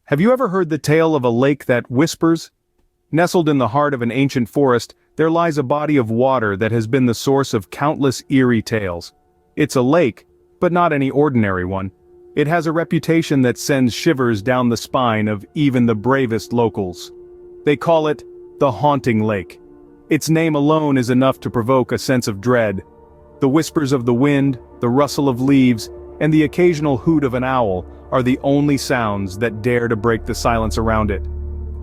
Have you ever heard the tale of a lake that whispers? Nestled in the heart of an ancient forest, there lies a body of water that has been the source of countless eerie tales. It's a lake, but not any ordinary one. It has a reputation that sends shivers down the spine of even the bravest locals. They call it the Haunting Lake. Its name alone is enough to provoke a sense of dread. The whispers of the wind, the rustle of leaves, and the occasional hoot of an owl are the only sounds that dare to break the silence around it.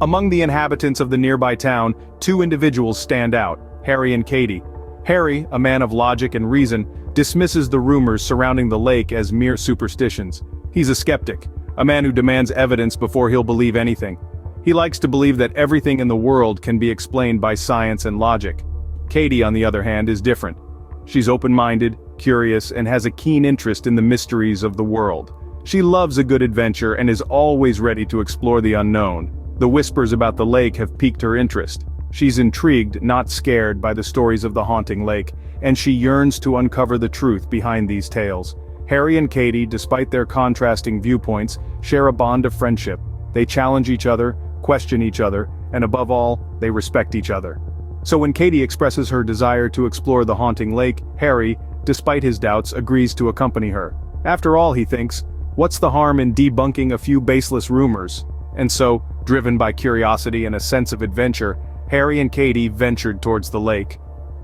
Among the inhabitants of the nearby town, two individuals stand out, Harry and Katy. Harry, a man of logic and reason, dismisses the rumors surrounding the lake as mere superstitions. He's a skeptic, a man who demands evidence before he'll believe anything. He likes to believe that everything in the world can be explained by science and logic. Katy, on the other hand, is different. She's open-minded, curious, and has a keen interest in the mysteries of the world. She loves a good adventure and is always ready to explore the unknown. The whispers about the lake have piqued her interest. She's intrigued, not scared, by the stories of the haunting lake, and she yearns to uncover the truth behind these tales. Harry and Katy, despite their contrasting viewpoints, share a bond of friendship. They challenge each other, question each other, and above all, they respect each other. So when Katy expresses her desire to explore the haunting lake, Harry, despite his doubts, agrees to accompany her. After all, he thinks, what's the harm in debunking a few baseless rumors? And so, driven by curiosity and a sense of adventure, Harry and Katy ventured towards the lake.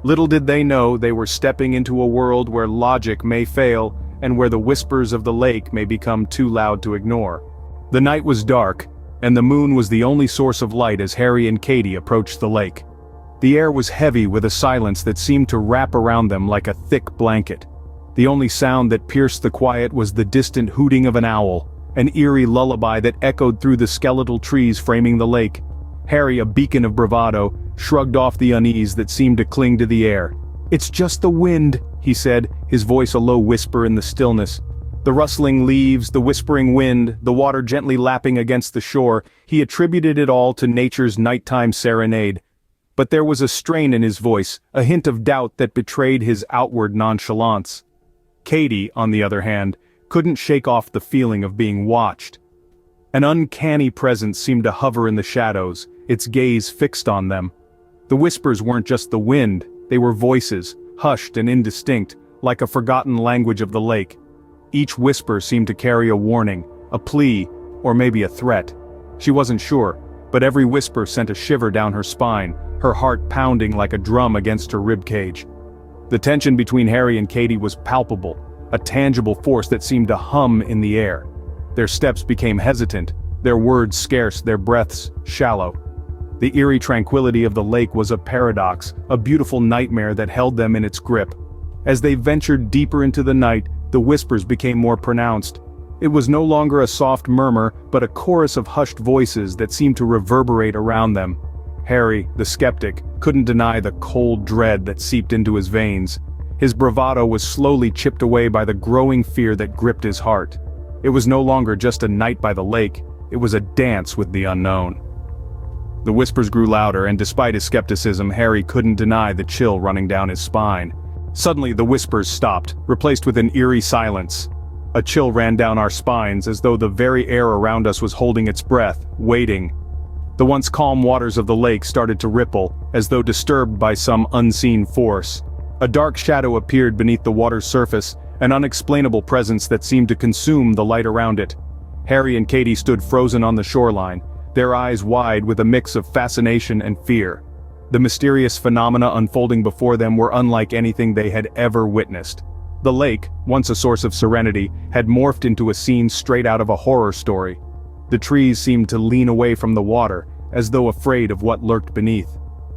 Little did they know they were stepping into a world where logic may fail, and where the whispers of the lake may become too loud to ignore. The night was dark, and the moon was the only source of light as Harry and Katy approached the lake. The air was heavy with a silence that seemed to wrap around them like a thick blanket. The only sound that pierced the quiet was the distant hooting of an owl, an eerie lullaby that echoed through the skeletal trees framing the lake. Harry, a beacon of bravado, shrugged off the unease that seemed to cling to the air. "It's just the wind," he said, his voice a low whisper in the stillness. The rustling leaves, the whispering wind, the water gently lapping against the shore, he attributed it all to nature's nighttime serenade. But there was a strain in his voice, a hint of doubt that betrayed his outward nonchalance. Katy, on the other hand, couldn't shake off the feeling of being watched. An uncanny presence seemed to hover in the shadows, its gaze fixed on them. The whispers weren't just the wind, they were voices, hushed and indistinct, like a forgotten language of the lake. Each whisper seemed to carry a warning, a plea, or maybe a threat. She wasn't sure, but every whisper sent a shiver down her spine, her heart pounding like a drum against her ribcage. The tension between Harry and Katy was palpable, a tangible force that seemed to hum in the air. Their steps became hesitant, their words scarce, their breaths shallow. The eerie tranquility of the lake was a paradox, a beautiful nightmare that held them in its grip. As they ventured deeper into the night, the whispers became more pronounced. It was no longer a soft murmur, but a chorus of hushed voices that seemed to reverberate around them. Harry, the skeptic, couldn't deny the cold dread that seeped into his veins. His bravado was slowly chipped away by the growing fear that gripped his heart. It was no longer just a night by the lake, it was a dance with the unknown. The whispers grew louder, and despite his skepticism, Harry couldn't deny the chill running down his spine. Suddenly the whispers stopped, replaced with an eerie silence. A chill ran down our spines as though the very air around us was holding its breath, waiting. The once calm waters of the lake started to ripple, as though disturbed by some unseen force. A dark shadow appeared beneath the water's surface, an unexplainable presence that seemed to consume the light around it. Harry and Katy stood frozen on the shoreline, their eyes wide with a mix of fascination and fear. The mysterious phenomena unfolding before them were unlike anything they had ever witnessed. The lake, once a source of serenity, had morphed into a scene straight out of a horror story. The trees seemed to lean away from the water, as though afraid of what lurked beneath.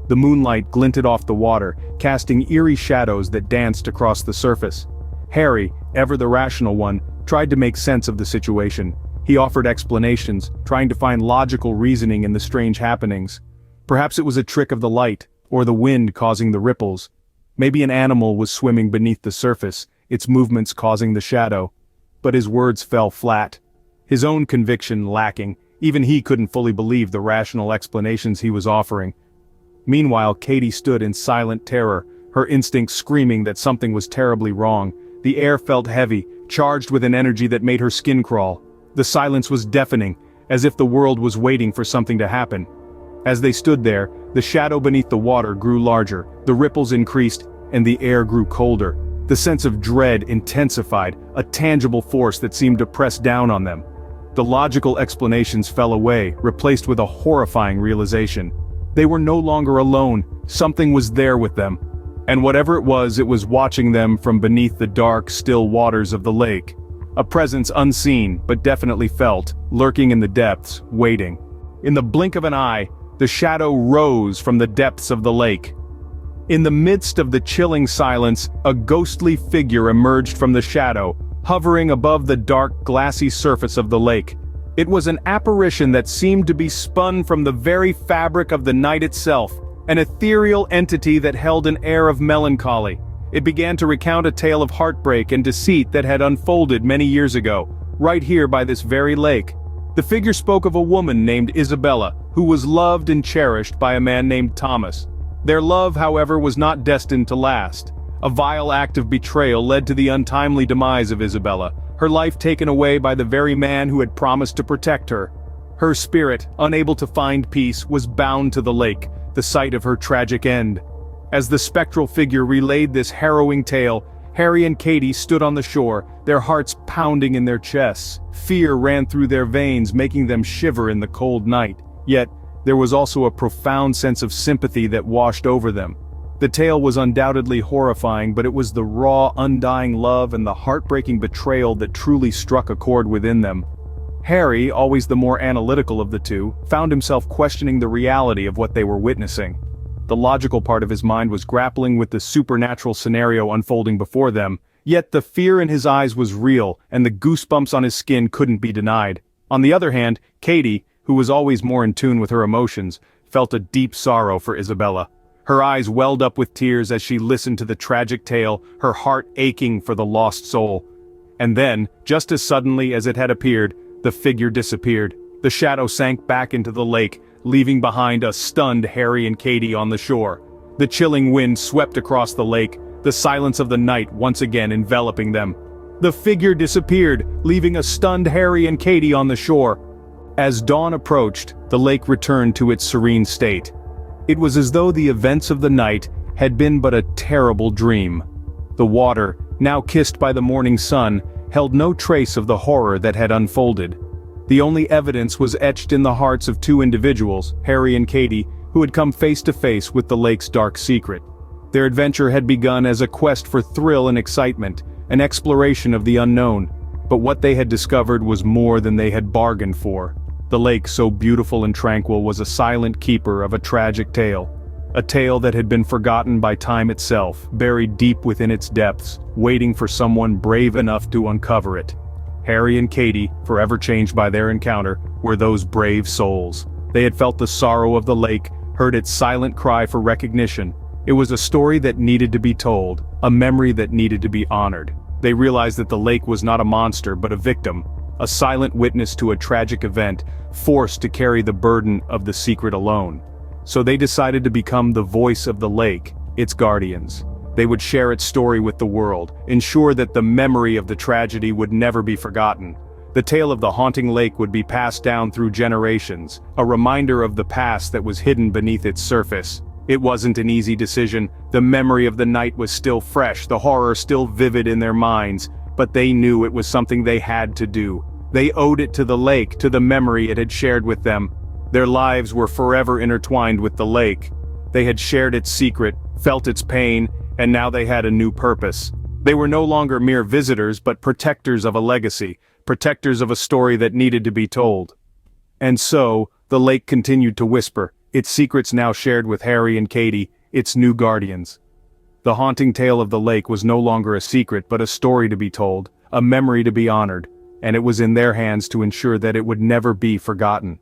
The moonlight glinted off the water, casting eerie shadows that danced across the surface. Harry, ever the rational one, tried to make sense of the situation. He offered explanations, trying to find logical reasoning in the strange happenings. Perhaps it was a trick of the light, or the wind causing the ripples. Maybe an animal was swimming beneath the surface, its movements causing the shadow. But his words fell flat. His own conviction lacking, even he couldn't fully believe the rational explanations he was offering. Meanwhile, Katy stood in silent terror, her instincts screaming that something was terribly wrong. The air felt heavy, charged with an energy that made her skin crawl. The silence was deafening, as if the world was waiting for something to happen. As they stood there, the shadow beneath the water grew larger, the ripples increased, and the air grew colder. The sense of dread intensified, a tangible force that seemed to press down on them. The logical explanations fell away, replaced with a horrifying realization. They were no longer alone, something was there with them. And whatever it was watching them from beneath the dark, still waters of the lake. A presence unseen, but definitely felt, lurking in the depths, waiting. In the blink of an eye, the shadow rose from the depths of the lake. In the midst of the chilling silence, a ghostly figure emerged from the shadow, hovering above the dark, glassy surface of the lake. It was an apparition that seemed to be spun from the very fabric of the night itself, an ethereal entity that held an air of melancholy. It began to recount a tale of heartbreak and deceit that had unfolded many years ago, right here by this very lake. The figure spoke of a woman named Isabella, who was loved and cherished by a man named Thomas. Their love, however, was not destined to last. A vile act of betrayal led to the untimely demise of Isabella, her life taken away by the very man who had promised to protect her. Her spirit, unable to find peace, was bound to the lake, the site of her tragic end. As the spectral figure relayed this harrowing tale, Harry and Katy stood on the shore, their hearts pounding in their chests. Fear ran through their veins, making them shiver in the cold night. Yet, there was also a profound sense of sympathy that washed over them. The tale was undoubtedly horrifying, but it was the raw, undying love and the heartbreaking betrayal that truly struck a chord within them. Harry, always the more analytical of the two, found himself questioning the reality of what they were witnessing. The logical part of his mind was grappling with the supernatural scenario unfolding before them, yet the fear in his eyes was real, and the goosebumps on his skin couldn't be denied. On the other hand, Katy, who was always more in tune with her emotions, felt a deep sorrow for Isabella. Her eyes welled up with tears as she listened to the tragic tale, her heart aching for the lost soul. And then, just as suddenly as it had appeared, the figure disappeared. The shadow sank back into the lake, leaving behind a stunned Harry and Katy on the shore. The chilling wind swept across the lake, the silence of the night once again enveloping them. The figure disappeared, leaving a stunned Harry and Katy on the shore. As dawn approached, the lake returned to its serene state. It was as though the events of the night had been but a terrible dream. The water, now kissed by the morning sun, held no trace of the horror that had unfolded. The only evidence was etched in the hearts of two individuals, Harry and Katy, who had come face to face with the lake's dark secret. Their adventure had begun as a quest for thrill and excitement, an exploration of the unknown. But what they had discovered was more than they had bargained for. The lake, so beautiful and tranquil, was a silent keeper of a tragic tale. A tale that had been forgotten by time itself, buried deep within its depths, waiting for someone brave enough to uncover it. Harry and Katy, forever changed by their encounter, were those brave souls. They had felt the sorrow of the lake, heard its silent cry for recognition. It was a story that needed to be told, a memory that needed to be honored. They realized that the lake was not a monster but a victim, a silent witness to a tragic event, forced to carry the burden of the secret alone. So they decided to become the voice of the lake, its guardians. They would share its story with the world, ensure that the memory of the tragedy would never be forgotten. The tale of the haunting lake would be passed down through generations, a reminder of the past that was hidden beneath its surface. It wasn't an easy decision. The memory of the night was still fresh, the horror still vivid in their minds, but they knew it was something they had to do. They owed it to the lake, to the memory it had shared with them. Their lives were forever intertwined with the lake. They had shared its secret, felt its pain, and now they had a new purpose. They were no longer mere visitors but protectors of a legacy, protectors of a story that needed to be told. And so, the lake continued to whisper, its secrets now shared with Harry and Katy, its new guardians. The haunting tale of the lake was no longer a secret but a story to be told, a memory to be honored, and it was in their hands to ensure that it would never be forgotten.